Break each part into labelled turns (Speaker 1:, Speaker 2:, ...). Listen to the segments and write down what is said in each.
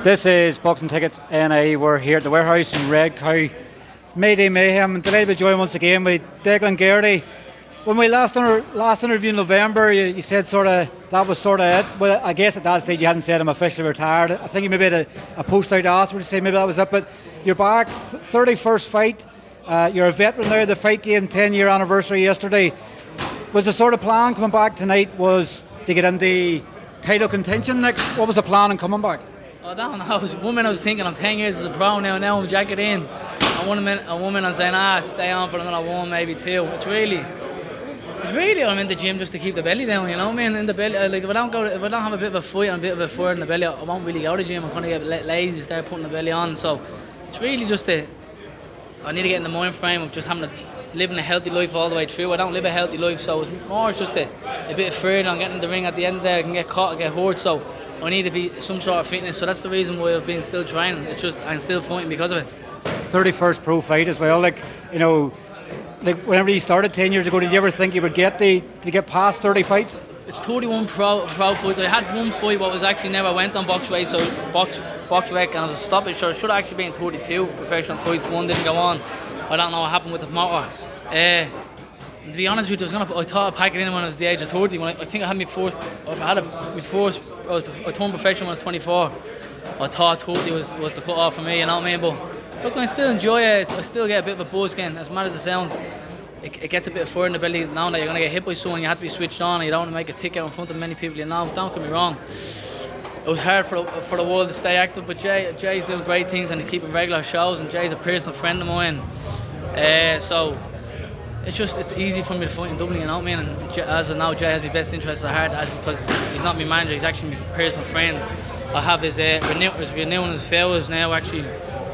Speaker 1: This is Boxing Tickets NI. We're here at the warehouse in Red Cow. Mayday Mayhem. I'm delighted to be joined once again with Declan Geraghty. When we last interview in November, you said that was it. Well, I guess at that stage you hadn't said I'm officially retired. I think you maybe had a post out afterwards to say maybe that was it. But you're back, 31st fight. You're a veteran now. The fight game 10-year anniversary yesterday. Was the sort of plan coming back tonight was to get into title contention next? What was the plan in coming back?
Speaker 2: I don't know. I was thinking I'm 10 years as a pro now. Now I'm jacket in. A woman and saying, stay on for another one, maybe two. It's really I'm in the gym just to keep the belly down. You know what I mean? In the belly, like if I don't have a bit of a fight and a bit of a fire in the belly, I won't really go to the gym. I'm kind of get lazy, start putting the belly on. So it's really just I need to get in the mind frame of just having living a healthy life all the way through. I don't live a healthy life, so it's more just a bit of fear on getting in the ring at the end there. I can get caught, get hurt, so I need to be some sort of fitness. So that's the reason why I've been still training. It's just I'm still fighting because of it.
Speaker 1: 31st pro fight as well. Like whenever you started 10 years ago, did you ever think you would get past 30 fights?
Speaker 2: It's 31 pro fights. I had one fight, but was actually never went on box weight, so box rec, and I was a stoppage. So it should have actually been 32 professional fights. One didn't go on. I don't know what happened with the promoter. To be honest with you, I thought I'd pack it in when I was the age of 30. When I think I had my first. I turned professional when I was 24. I thought 30 was the cut off for me. You know what I mean? But look, I still enjoy it. I still get a bit of a buzz again. As mad as it sounds, it gets a bit of fire in the belly now that you're going to get hit by someone. You have to be switched on, and you don't want to make a tick out in front of many people. You know, don't get me wrong. It was hard for the world to stay active, but Jay's doing great things and he's keeping regular shows, and Jay's a personal friend of mine. So it's easy for me to fight in Dublin, you know what I mean? And as of now, Jay has my best interests at heart, because he's not my manager, he's actually my personal friend. I have his renewing his failures now actually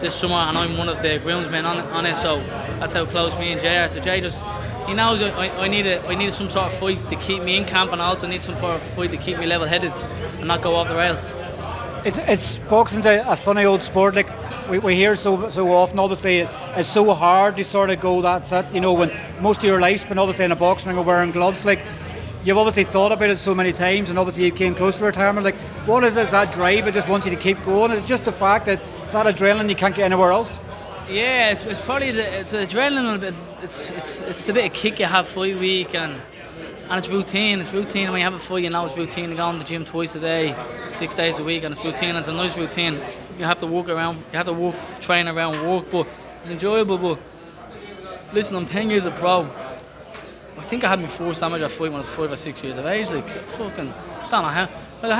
Speaker 2: this summer, and I'm one of the groomsmen on it, so that's how close me and Jay are. So Jay he knows I needed some sort of fight to keep me in camp, and I also need some sort of fight to keep me level-headed and not go off the rails.
Speaker 1: It's boxing's a funny old sport. Like we hear so often. Obviously, it's so hard to sort of go that set. You know, when most of your life's been obviously in a boxing ring or wearing gloves. Like you've obviously thought about it so many times, and obviously you came close to retirement. Like what is that drive? It just wants you to keep going. It's just the fact that it's that adrenaline you can't get anywhere else.
Speaker 2: Yeah, it's probably it's adrenaline. It's the bit of kick you have fight week and it's routine. It's routine, and when you have a fight, you know it's routine. You go to the gym twice a day, 6 days a week, and it's routine. And it's a nice routine. You have to train around work, but it's enjoyable. But listen, I'm 10 years a pro. I think I had my first amateur fight when I was 5 or 6 years of age. Like fucking, don't know how. Like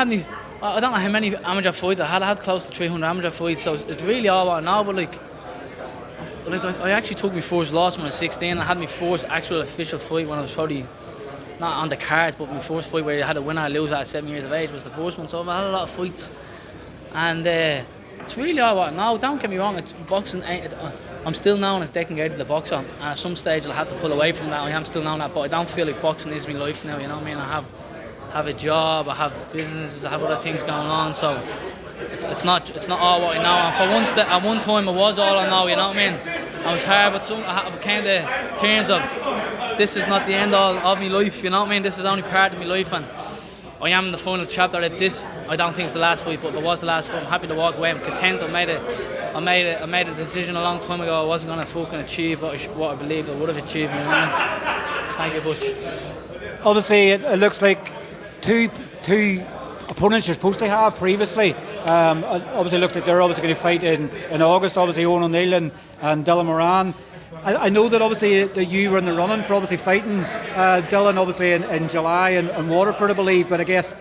Speaker 2: I don't know how many amateur fights I had. I had close to 300 amateur fights, so it's really all what I know. But like I actually took my first loss when I was 16. I had my first actual official fight when I was probably not on the cards, but my first fight where I had a winner or loser at 7 years of age was the first one. So I've had a lot of fights, and it's really all what I know. Don't get me wrong, it's boxing. I'm still known as Declan Geraghty the boxer, and at some stage I'll have to pull away from that. I am still known that, but I don't feel like boxing is my life now. You know what I mean? I have a job, I have businesses, I have other things going on. So it's not all what I know. And for at one time, it was all I know. You know what I mean? I was hard, but I came to terms of this is not the end all of my life. You know what I mean? This is only part of my life, and I am in the final chapter. If this, I don't think it's the last fight, but if it was the last fight, I'm happy to walk away. I'm content. I made a decision a long time ago. I wasn't going to fucking achieve what I believed I would have achieved. You know what I mean? Thank you, Butch.
Speaker 1: Obviously, it looks like two opponents you're supposed to have previously. Obviously, looked like they're obviously going to fight in August. Obviously, Owen and Dylan Moran. I know that obviously that you were in the running for obviously fighting Dylan obviously in July in Waterford, I believe. But I guess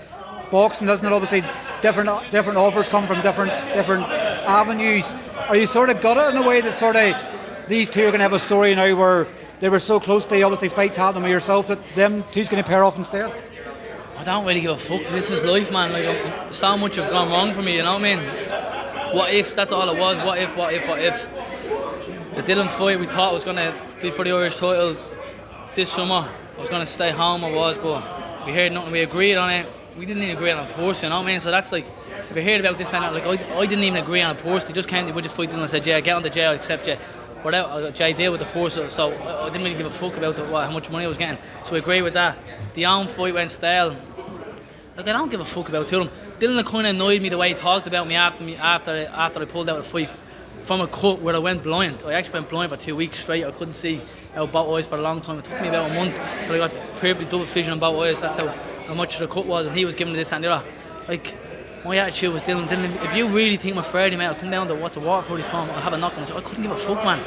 Speaker 1: boxing, doesn't it? Obviously, different offers come from different avenues. Are you sort of got it in a way that sort of these two are going to have a story now where they were so close to obviously fights happening with yourself that them two's going to pair off instead?
Speaker 2: I don't really give a fuck. This is life, man. Like so much have gone wrong for me. You know what I mean? What ifs? That's all it was. What if? The Dylan fight we thought was going to be for the Irish title this summer. I was going to stay home, but we heard nothing. We agreed on it. We didn't even agree on a post, you know what I mean? So that's like, we heard about this, like I didn't even agree on a post. They just came to me with the fight and I said, yeah, get on the J, I'll accept you. Without Jay deal with the post, so I didn't really give a fuck about how much money I was getting. So we agreed with that. The Owen fight went stale. Like, I don't give a fuck about two of them. Dylan kind of annoyed me the way he talked about me after I pulled out a fight from a cut where I went blind. I actually went blind for 2 weeks straight. I couldn't see out both eyes for a long time. It took me about a month till I got perfectly double vision on both eyes. That's how much the cut was, and he was giving me this and the other. Like, my attitude was, Dylan, if you really think my Friday, mate, I'll come down to what's a Waterford from, I'll have a knock on the show. I couldn't give a fuck, man.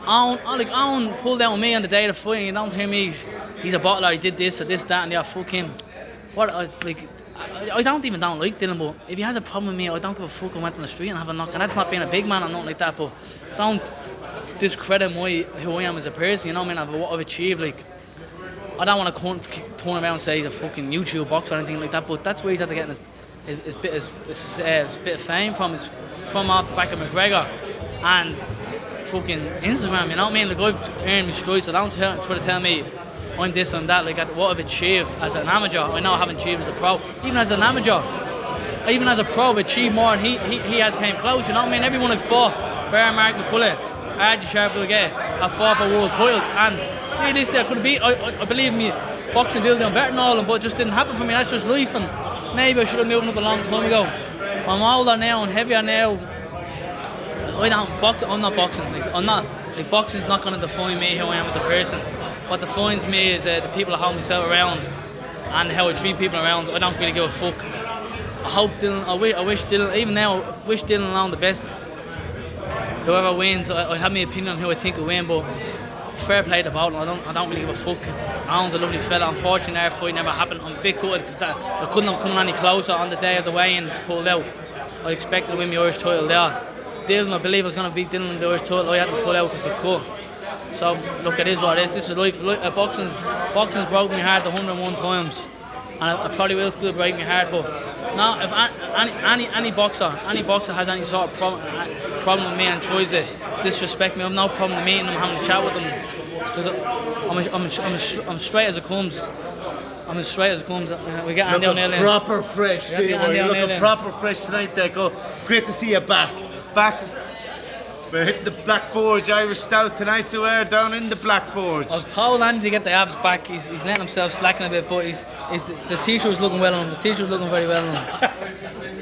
Speaker 2: Owen pulled out on me on the day of the fight, and you don't hear me, he's a bottler, he did this or this, that, and the other. Fuck him. I don't like Dylan, but if he has a problem with me, I don't give a fuck. I went on the street and have a knock, and that's not being a big man or nothing like that, but don't discredit who I am as a person, you know what I mean, what I've achieved. Like, I don't want to turn around and say he's a fucking YouTube boxer or anything like that, but that's where he's had to get his bit of fame from. Is from off the back of McGregor and fucking Instagram, you know what I mean? Like, I've earned my stripes, so don't try to tell me I'm this and that. Like, what I've achieved as an amateur, I know I haven't achieved as a pro. Even as an amateur, even as a pro, I've achieved more, and he has came close, you know what I mean? Everyone I've fought, Bar Mark McCullough, Archie Sharp again, I fought for world titles, and realistically I could have beat, I believe me, boxing will done better than all of them, but it just didn't happen for me. That's just life, and maybe I should have moved up a long time ago. I'm older now and heavier now. I'm not boxing. Like, boxing's not going to define me, who I am as a person. What defines me is the people I hold myself around and how I treat people around. I don't really give a fuck. I hope Dylan, I wish Dylan, even now, I wish Dylan along the best. Whoever wins, I have my opinion on who I think will win, but fair play to both. I don't really give a fuck. Owen's a lovely fella. Unfortunately, our fight never happened. I'm a bit gutted because I couldn't have come any closer on the day of the weigh-in to pull out. I expected to win my Irish title there. Dylan, I believe I was going to beat Dylan in the Irish title. I had to pull out because of the cut. So, look, it is what it is. This is life. Boxing's broke my heart 101 times, and I probably will still break my heart. But no, if any boxer has any sort of problem with me and tries to disrespect me, I have no problem meeting them, having a chat with them, because I'm straight as it comes. I'm as straight as it comes. We get Andy O'Neill in.
Speaker 3: Proper fresh. You're looking proper fresh tonight, there. Great to see you back. We're hitting the Black Forge Irish Stout tonight, so we're down in the Black Forge.
Speaker 2: I've told Andy to get the abs back. He's letting himself slacking a bit, but the t-shirt's looking well on him. The t-shirt's looking very well on him.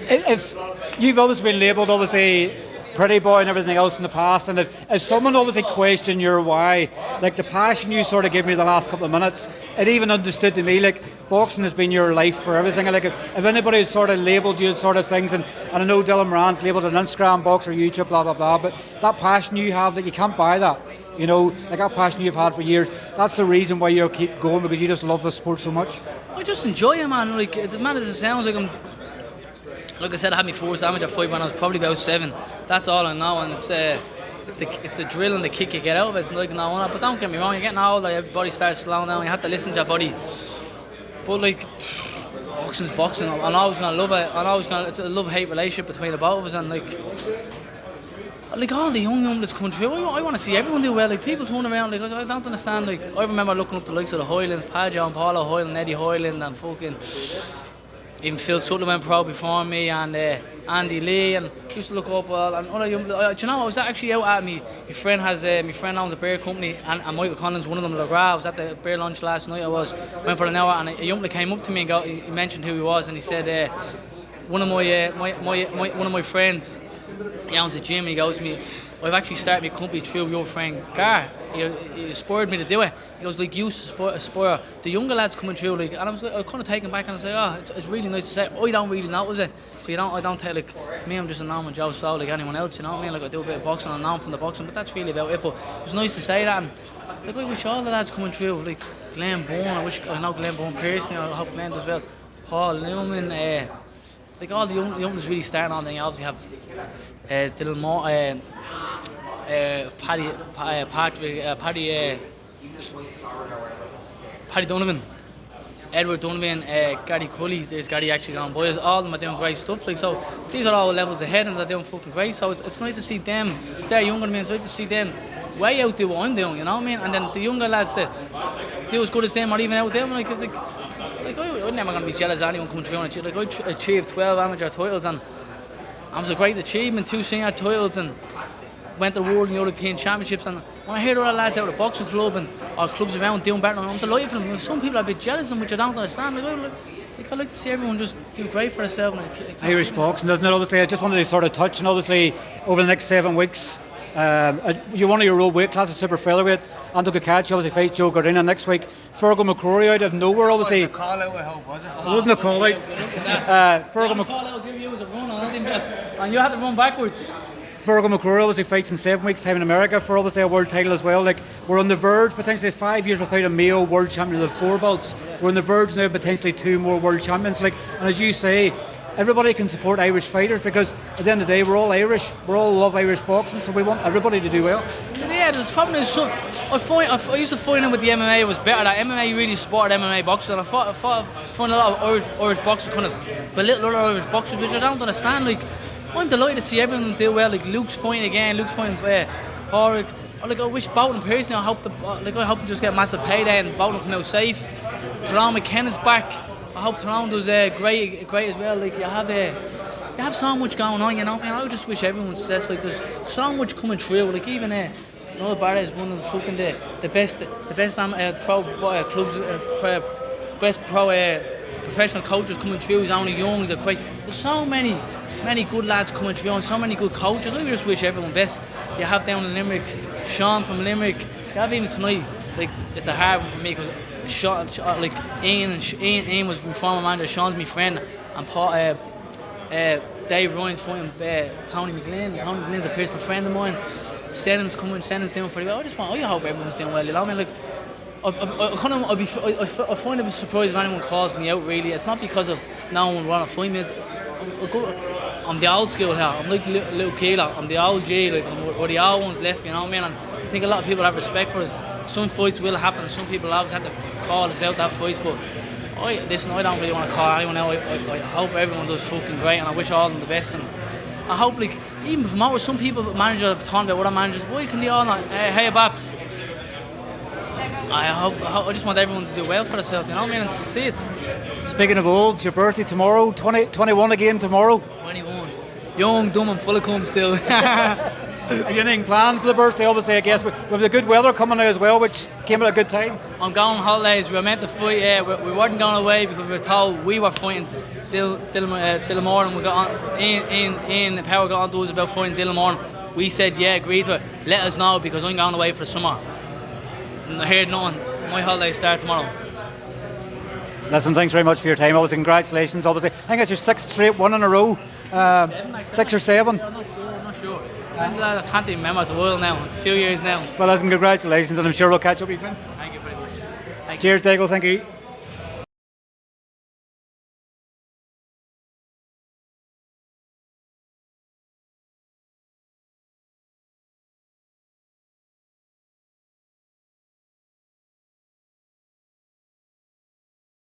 Speaker 1: If you've always been labelled, obviously, pretty boy and everything else in the past, and if someone obviously questioned your why, like the passion you sort of gave me the last couple of minutes, it even understood to me, like, boxing has been your life for everything. Like, if anybody has sort of labelled you sort of things, and I know Dylan Moran's labelled an Instagram boxer, YouTube, blah blah blah, but that passion you have, that you can't buy that, you know, like that passion you've had for years, that's the reason why you keep going, because you just love the sport so much.
Speaker 2: I just enjoy it, man. Like, as mad as it sounds, like I said, I had my first amateur fight when I was probably about 7. That's all I know, and it's the drill and the kick you get out of it. It's like no one. But don't get me wrong, you're getting older, everybody starts slowing down. You have to listen to your body. But like, boxing's boxing. I'm always gonna love it. It's a love-hate relationship between the both of us, and like all the young in this country, I want to see everyone do well. Like, people turn around. Like, I don't understand. Like, I remember looking up the likes of the Hoylands, Padjo and Paulo Hoyland, Eddie Hoyland, and fucking. Even Phil Sutton went pro before me, and Andy Lee, and used to look up and other young. Do you know, I was actually out at my friend owns a beer company, and Michael Collins, one of them, LaGras. I was at the beer lunch last night. Went for an hour, and a young lad came up to me and he mentioned who he was, and he said, one of my friends, he owns a gym, and he goes to me, I've actually started my company through your friend Carr. He spurred me to do it. He goes, like, you spur the younger lads coming through, like, and I was kind of taken back, and I was like, it's really nice to say. I don't really notice it, so I don't tell, like, to me, I'm just a normal Joe Soul like anyone else, you know what I mean? Like, I do a bit of boxing, I'm known from the boxing, but that's really about it. But it was nice to say that, and like, I wish all the lads coming through, like Glenn Bourne, I know Glenn Bourne personally, I hope Glenn does well. Paul Newman, like all the young ones really starting on. Then you obviously have Dylan Moore, Paddy Donovan, Edward Donovan, Gary Cully. There's Gary actually gone boys. All of them are doing great stuff. Like, so these are all levels ahead, and they're doing fucking great. So it's nice to see them. They're younger than me. It's nice to see them way out do what I'm doing. You know what I mean? And then the younger lads that do as good as them, or even out them. Like I'm never gonna be jealous of anyone coming through on it. Like, I achieved 12 amateur titles, and it was a great achievement. 2 senior titles, and went to the World and European Championships. And when I hear other lads out of the boxing club and or clubs around doing better, I'm delighted for them. Some people are a bit jealous of them, which I don't understand. Like, I'd like to see everyone just do great for themselves.
Speaker 1: Irish boxing, doesn't it? Obviously, I just wanted to sort of touch, and obviously over the next 7 weeks, you're one of your old weight classes, super featherweight. Anto Kakachi obviously fights Joe Gardina next week. Fergal McCrory out of nowhere, obviously.
Speaker 4: It wasn't a call out, I hope, was it?
Speaker 1: It wasn't a call out.
Speaker 2: Fergal call out give you as a run, and you had to run backwards.
Speaker 1: Fergal McCrory obviously fights in 7 weeks' time in America for obviously a world title as well. Like, we're on the verge potentially 5 years without a Mayo world champion of the 4 belts. We're on the verge now potentially 2 more world champions. Like, and as you say, everybody can support Irish fighters because at the end of the day we're all Irish. We all love Irish boxing, so we want everybody to do well.
Speaker 2: Yeah, the problem is, I used to find out with the MMA it was better. That MMA really supported MMA boxing. I find a lot of Irish boxers kind of belittle other Irish boxers, which I don't understand. Like, I'm delighted to see everyone do well. Like Luke's fighting again. Luke's fighting Horrick. I wish Bowden personally. I hope they just get a massive payday and Bowden come out safe. Tyrone McKennan's back. I hope Tyrone does great as well. Like you have so much going on. You know, I just wish everyone success. Like there's so much coming through. Like even Noah Barrett is one of the fucking the best pro clubs, best pro professional coaches coming through. He's only young. He's great. There's so many good lads coming through and so many good coaches. I just wish everyone best. You have down in Limerick, Sean from Limerick. You have even tonight. Like it's a hard one for me because Sean, like Ian was my former manager. Sean's my friend, and Paul, Dave Ryan's fighting Tony McGlynn. Tony McGlynn's a personal friend of mine. Senan's coming. Senan's doing pretty well. I hope everyone's doing well. You know, I mean, like. I find it a surprise if anyone calls me out. Really, it's not because of no one want to find me. I'm the old school here. I'm like little Keeler. I'm the old G. Like we're the old ones left. You know what I mean? And I think a lot of people have respect for us. Some fights will happen. Some people always have to call us out that fights. But I don't really want to call anyone out. I hope everyone does fucking great, and I wish all of them the best. And I hope, like, even promoters, some people, managers, are talking about other managers. Why can they all not? Hey, Babs. I just want everyone to do well for themselves, you know what I mean, and see it.
Speaker 1: Speaking of old, it's your birthday tomorrow, 21 again tomorrow.
Speaker 2: 21. Young, dumb and full of cum still.
Speaker 1: Have you anything planned for the birthday? Obviously, I guess with the good weather coming out as well, which came at a good time.
Speaker 2: I'm going on holidays. We were meant to fight. We weren't going away because we were told we were fighting Dillamore, and we got on. Ian the Power got on to us about fighting Dillamore. We said yeah, agreed to it. Let us know because I'm going away for the summer. And I heard nothing. My holidays start tomorrow.
Speaker 1: Listen, thanks very much for your time. Obviously, congratulations. Obviously, I think it's your 6th straight one in a row. 6 or 7.
Speaker 2: I'm not sure. I can't even remember. It's a while now. It's a few years now.
Speaker 1: Well, listen, congratulations, and I'm sure we'll catch up with you soon.
Speaker 2: Thank you very much.
Speaker 1: Cheers, Declan. Thank you.